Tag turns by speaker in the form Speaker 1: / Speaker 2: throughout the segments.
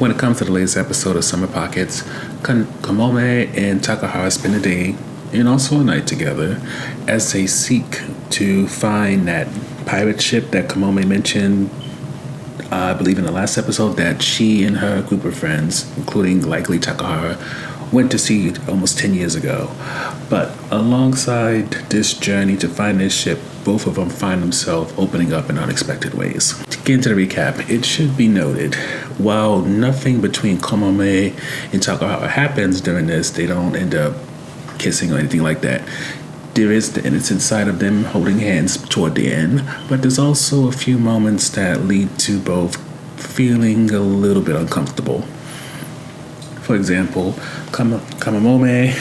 Speaker 1: When it comes to the latest episode of Summer Pockets, Kamome and Takahara spend a day and also a night together as they seek to find that pirate ship that Kamome mentioned, I believe in the last episode, that she and her group of friends, including likely Takahara, went to see almost 10 years ago. But alongside this journey to find this ship, both of them find themselves opening up in unexpected ways. To get into the recap, it should be noted, while nothing between Kamome and Takahara happens during this, they don't end up kissing or anything like that. There is the innocent side of them holding hands toward the end, but there's also a few moments that lead to both feeling a little bit uncomfortable. For example, Kamome,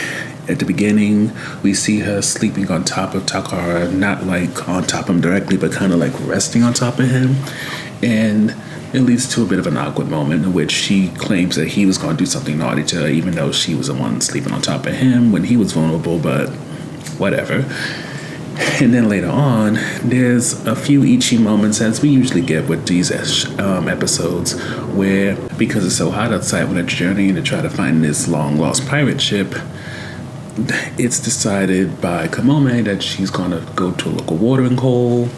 Speaker 1: at the beginning, we see her sleeping on top of Takahara, not like on top of him directly, but kind of like resting on top of him. And it leads to a bit of an awkward moment in which she claims that he was going to do something naughty to her, even though she was the one sleeping on top of him when he was vulnerable, but whatever. And then later on, there's a few ichi moments, as we usually get with these episodes, where because it's so hot outside when they're journeying to try to find this long-lost pirate ship, it's decided by Kamome that she's going to go to a local watering hole,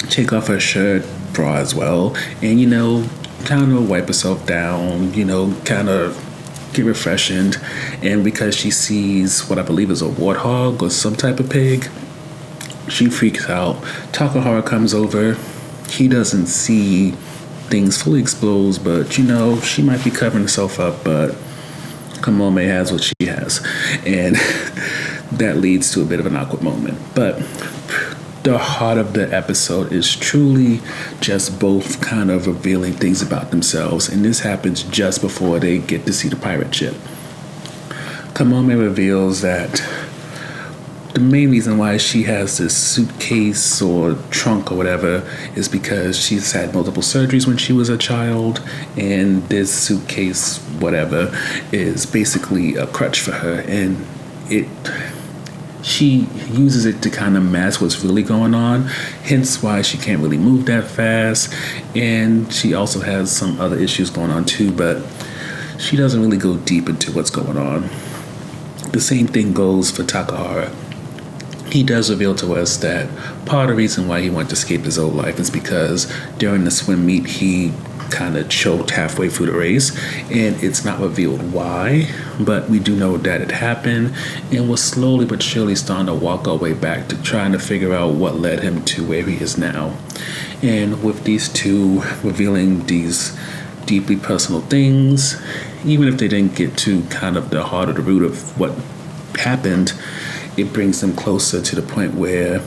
Speaker 1: take off her shirt, bra as well, and, kind of wipe herself down, kind of get refreshed. And because she sees what I believe is a warthog or some type of pig, she freaks out. Takahara comes over. He doesn't see things fully exposed, but she might be covering herself up, but Kamome has what she has. And that leads to a bit of an awkward moment. But the heart of the episode is truly just both kind of revealing things about themselves, and this happens just before they get to see the pirate ship. Kamome reveals that the main reason why she has this suitcase or trunk or whatever is because she's had multiple surgeries when she was a child, and this suitcase, whatever, is basically a crutch for her, and she uses it to kind of mask what's really going on, hence why she can't really move that fast. And she also has some other issues going on too, but she doesn't really go deep into what's going on. The same thing goes for Takahara. He does reveal to us that part of the reason why he wanted to escape his old life is because during the swim meet he kind of choked halfway through the race, and it's not revealed why, but we do know that it happened, and we're slowly but surely starting to walk our way back to trying to figure out what led him to where he is now. And with these two revealing these deeply personal things, even if they didn't get to kind of the heart of the root of what happened, it brings them closer to the point where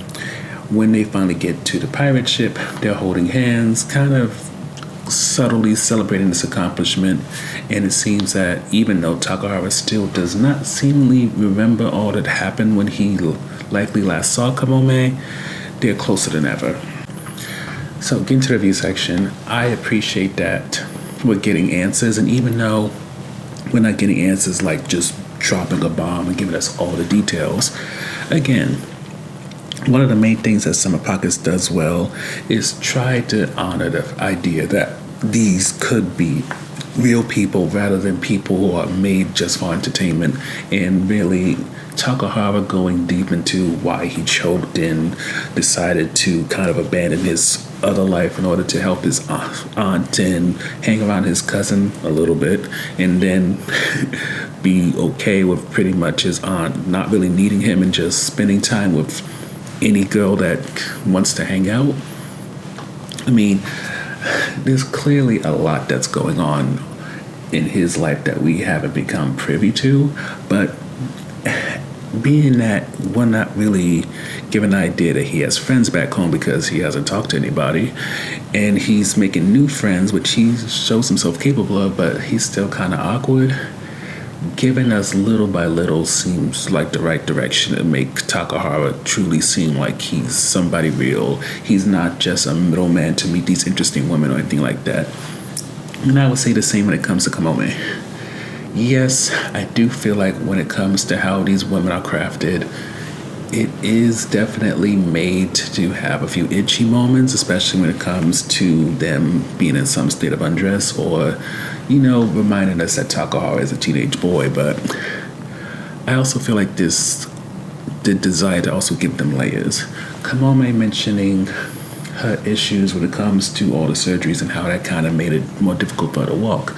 Speaker 1: when they finally get to the pirate ship, they're holding hands, kind of subtly celebrating this accomplishment. And it seems that even though Takahara still does not seemingly remember all that happened when he likely last saw Kamome, they're closer than ever. So getting to the review section, I appreciate that we're getting answers, and even though we're not getting answers like just dropping a bomb and giving us all the details, again, one of the main things that Summer Pockets does well is try to honor the idea that these could be real people rather than people who are made just for entertainment, and really Takahara going deep into why he choked and decided to kind of abandon his other life in order to help his aunt and hang around his cousin a little bit, and then be okay with pretty much his aunt not really needing him and just spending time with any girl that wants to hang out. I mean, there's clearly a lot that's going on in his life that we haven't become privy to, but being that we're not really given the idea that he has friends back home because he hasn't talked to anybody, and he's making new friends, which he shows himself capable of, but he's still kind of awkward. Giving us little by little seems like the right direction to make Takahara truly seem like he's somebody real. He's not just a middleman to meet these interesting women or anything like that. And I would say the same when it comes to Kamome. Yes, I do feel like when it comes to how these women are crafted, it is definitely made to have a few itchy moments, especially when it comes to them being in some state of undress or reminding us that Takahara is a teenage boy, but I also feel like the desire to also give them layers. Kamome mentioning her issues when it comes to all the surgeries and how that kind of made it more difficult for her to walk.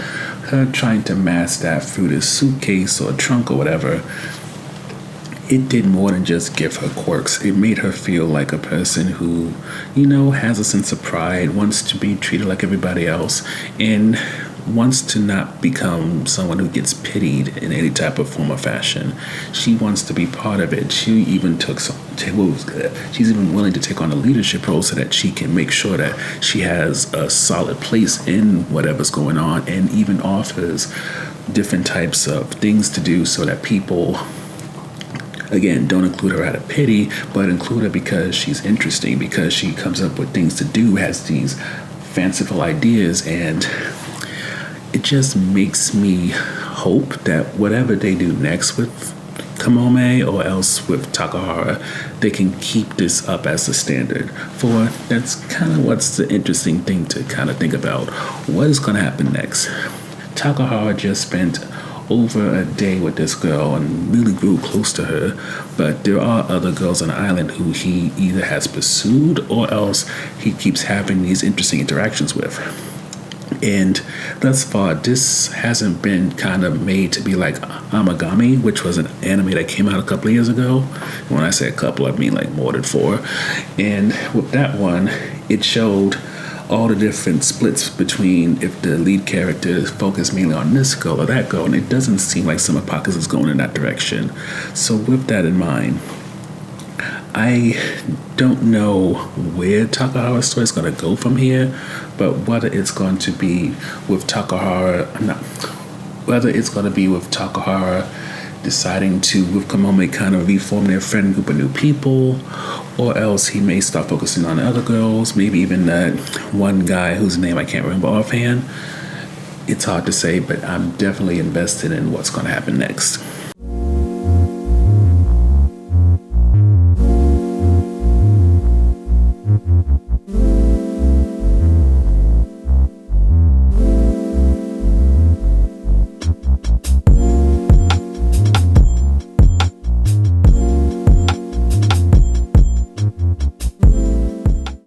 Speaker 1: Her trying to mask that through this suitcase or trunk or whatever, it did more than just give her quirks. It made her feel like a person who, has a sense of pride, wants to be treated like everybody else, and wants to not become someone who gets pitied in any type of form or fashion. She wants to be part of it. She even she's even willing to take on a leadership role so that she can make sure that she has a solid place in whatever's going on, and even offers different types of things to do so that people, again, don't include her out of pity, but include her because she's interesting, because she comes up with things to do, has these fanciful ideas, and it just makes me hope that whatever they do next with Kamome or else with Takahara, they can keep this up as a standard. For that's kind of what's the interesting thing to kind of think about. What is going to happen next? Takahara just spent over a day with this girl and really grew close to her, but there are other girls on the island who he either has pursued or else he keeps having these interesting interactions with. And thus far, this hasn't been kind of made to be like Amagami, which was an anime that came out a couple of years ago. When I say a couple, I mean like more than 4. And with that one, it showed all the different splits between if the lead character is focused mainly on this girl or that girl, and it doesn't seem like Summer Pockets is going in that direction. So with that in mind, I don't know where Takahara's story is going to go from here, but whether it's going to be with Takahara deciding to, with Kamome, kind of reform their friend group of new people, or else he may start focusing on the other girls, maybe even that one guy whose name I can't remember offhand. It's hard to say, but I'm definitely invested in what's going to happen next.